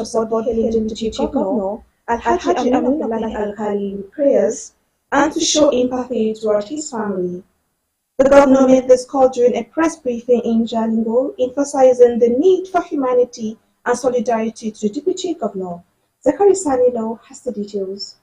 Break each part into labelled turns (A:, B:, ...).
A: support the Helen Deputy Governor, Alhaji Amin Abdullahi Al-Khali with prayers and to show empathy toward his family. The governor made this call during a press briefing in Jalingo, emphasizing the need for humanity and solidarity to the Deputy Governor. Zachary Sanilo has the details.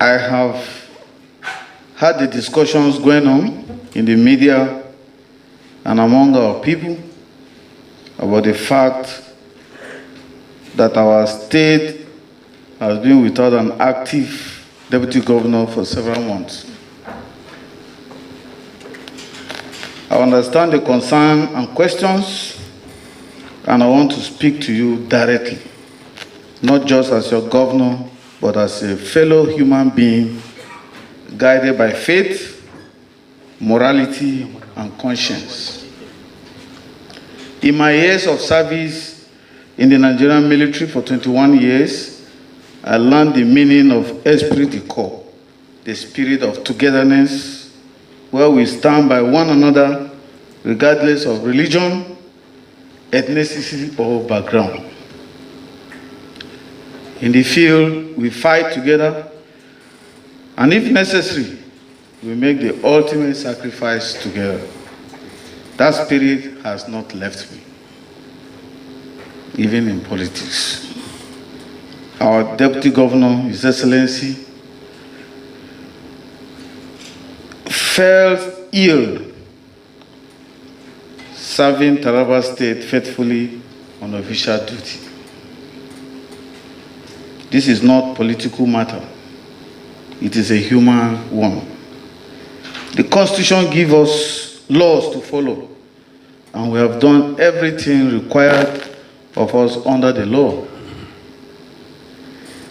B: I have had the discussions going on in the media and among our people about the fact that our state has been without an active deputy governor for several months. I understand the concern and questions, and I want to speak to you directly, not just as your governor, but as a fellow human being guided by faith, morality, and conscience. In my years of service in the Nigerian military for 21 years, I learned the meaning of esprit de corps, the spirit of togetherness, where we stand by one another regardless of religion, ethnicity, or background. In the field, we fight together, and if necessary, we make the ultimate sacrifice together. That spirit has not left me, even in politics. Our Deputy Governor, His Excellency, fell ill serving Taraba State faithfully on official duty. This is not political matter. It is a human one. The Constitution gives us laws to follow, and we have done everything required of us under the law.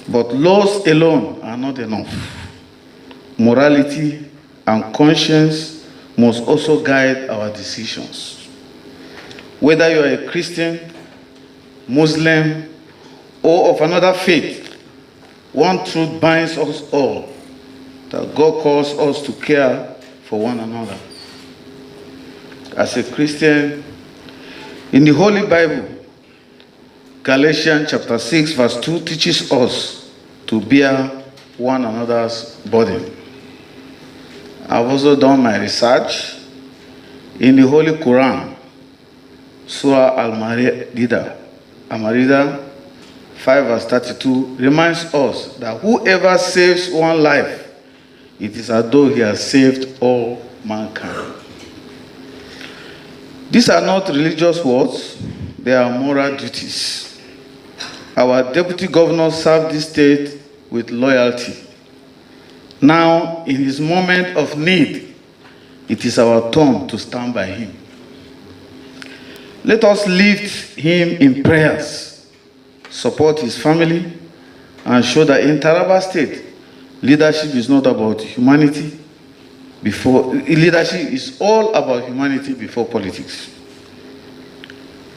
B: But laws alone are not enough. Morality and conscience must also guide our decisions. Whether you are a Christian, Muslim, or of another faith, one truth binds us all, that God calls us to care for one another. As a Christian, in the Holy Bible, Galatians chapter 6 verse 2 teaches us to bear one another's burden. I've also done my research in the Holy Quran, Surah Al-Ma'idah 5 verse 32 reminds us that whoever saves one life, it is as though he has saved all mankind. These are not religious words, they are moral duties. Our deputy governor served this state with loyalty. Now, in his moment of need, it is our turn to stand by him. Let us lift him in prayers, support his family, and show that in Taraba State, leadership is not about humanity leadership is all about humanity before politics.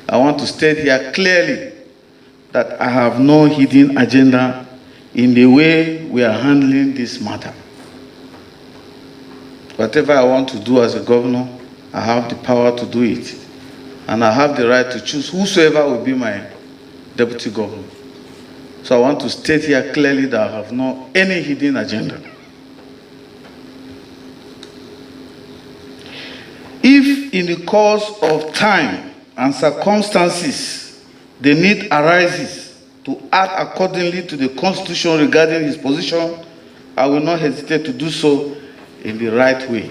B: I want to state here clearly that I have no hidden agenda in the way we are handling this matter. Whatever I want to do as a governor, I have the power to do it. And I have the right to choose whosoever will be my deputy governor. So I want to state here clearly that I have no any hidden agenda. If in the course of time and circumstances the need arises to act accordingly to the Constitution regarding his position, I will not hesitate to do so in the right way.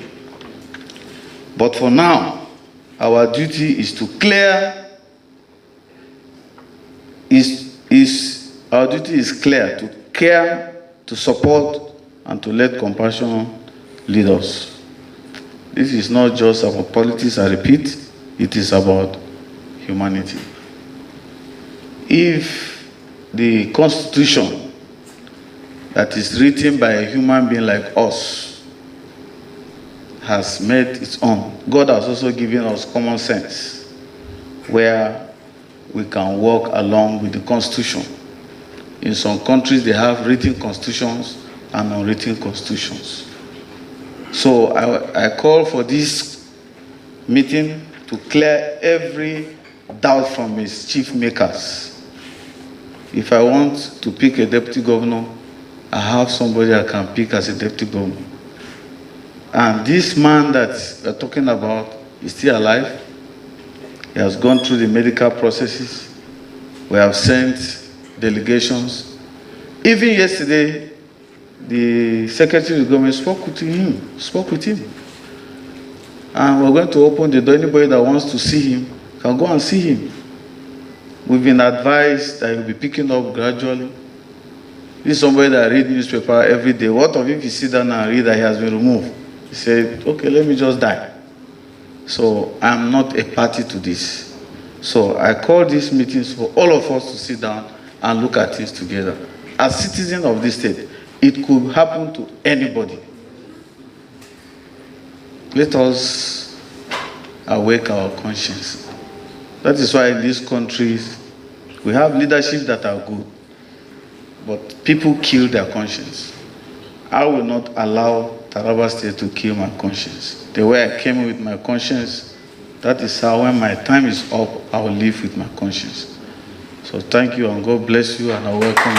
B: But for now, our duty is to our duty is clear, to care, to support, and to let compassion lead us. This is not just about politics, I repeat, it is about humanity. If the Constitution that is written by a human being like us has made its own, God has also given us common sense where we can walk along with the Constitution. In some countries, they have written constitutions and unwritten constitutions. So I call for this meeting to clear every doubt from its chief makers. If I want to pick a deputy governor, I have somebody I can pick as a deputy governor. And this man that we're talking about is still alive. He has gone through the medical processes. We have sent delegations. Even yesterday, the secretary of government spoke with him. And we're going to open the door. Anybody that wants to see him can go and see him. We've been advised that he'll be picking up gradually. This is somebody that reads newspaper every day. What of if you sit down and read that he has been removed? He said, okay, let me just die. So I'm not a party to this. So I call these meetings for all of us to sit down and look at things together. As citizens of this state, it could happen to anybody. Let us awake our conscience. That is why in these countries, we have leadership that are good, but people kill their conscience. I will not allow Taraba State to kill my conscience. The way I came with my conscience, that is how when my time is up, I will live with my conscience. So thank you and God bless you and I welcome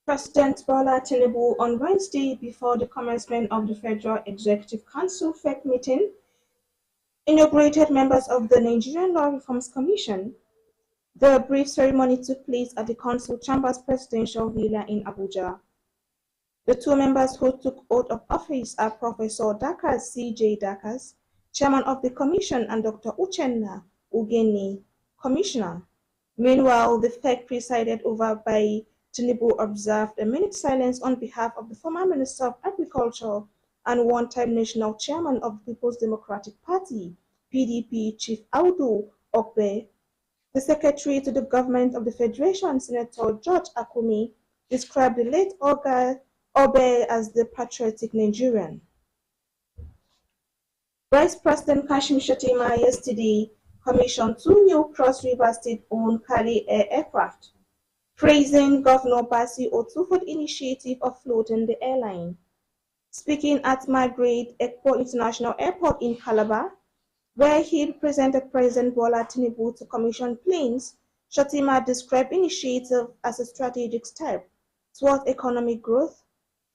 A: President Bola Tinubu on Wednesday before the commencement of the Federal Executive Council FEC meeting inaugurated members of the Nigerian Law Reforms Commission. The brief ceremony took place at the Council Chamber's Presidential Villa in Abuja. The two members who took oath of office are Professor Dakas C.J. Dakas, Chairman of the Commission, and Dr. Uchenna Ugeni, Commissioner. Meanwhile, the FEC presided over by Tinubu observed a minute silence on behalf of the former Minister of Agriculture and one-time National Chairman of the People's Democratic Party, PDP, Chief Audu Okbe. The Secretary to the Government of the Federation, Senator George Akumi, described the late Obe as the patriotic Nigerian. Vice President Kashim Shettima yesterday commissioned two new Cross River State-owned Kali Air aircraft, praising Governor Basi Otu for the initiative of floating the airline. Speaking at Margaret Ekpo International Airport in Calabar, where he represented President Bola Tinubu to commission planes, Shettima described initiative as a strategic step towards economic growth,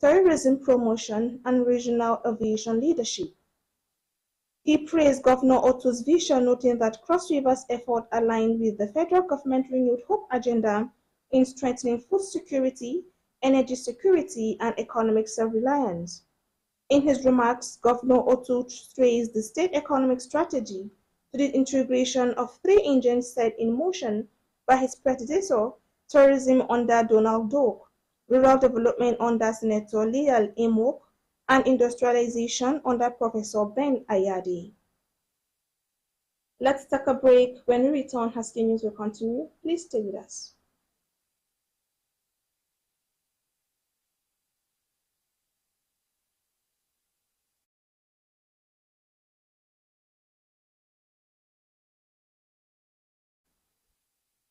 A: terrorism promotion, and regional aviation leadership. He praised Governor Otu's vision, noting that Cross River's effort aligned with the federal government renewed hope agenda in strengthening food security, energy security, and economic self-reliance. In his remarks, Governor Otu traced the state economic strategy to the integration of three engines set in motion by his predecessor, tourism under Donald Duke, rural development under Senator Leal Imok, and industrialization under Professor Ben Ayade. Let's take a break. When we return, Haske News will continue. Please stay with us.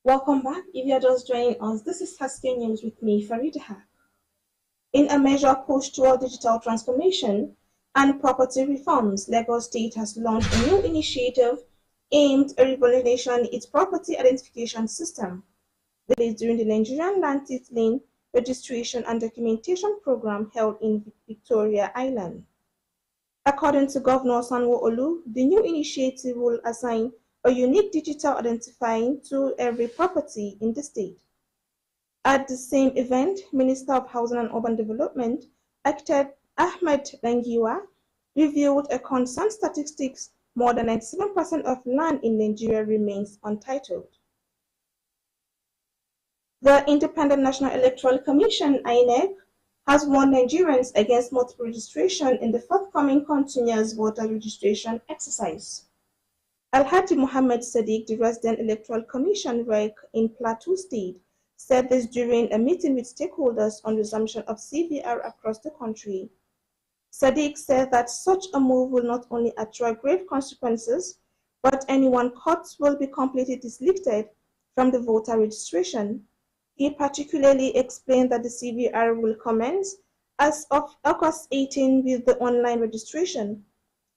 A: Welcome back. If you're just joining us, this is Haske News with me, Farida. In a major push toward digital transformation and property reforms, Lagos State has launched a new initiative aimed at revolutionizing its property identification system. During the Nigerian land titling registration and documentation program held in Victoria Island. According to Governor Sanwo-Olu, the new initiative will assign a unique digital identifying to every property in the state. At the same event, Minister of Housing and Urban Development, Architect Ahmed Dangiwa, revealed a concerned statistics more than 97% of land in Nigeria remains untitled. The Independent National Electoral Commission (INEC) has warned Nigerians against multiple registration in the forthcoming continuous voter registration exercise. Alhaji Mohammed Sadiq, the resident Electoral Commission rep in Plateau State, said this during a meeting with stakeholders on resumption of CVR across the country. Sadiq said that such a move will not only attract grave consequences, but anyone caught will be completely delisted from the voter registration. He particularly explained that the CVR will commence as of August 18 with the online registration.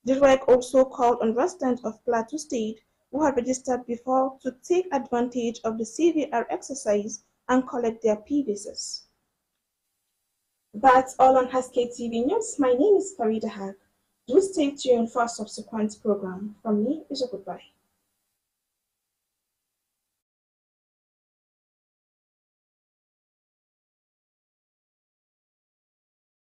A: The REC also called on residents of Plateau State who had registered before to take advantage of the CVR exercise and collect their PVCs. That's all on Haske TV News. My name is Farida Haq. Do stay tuned for a subsequent program. From me is a goodbye.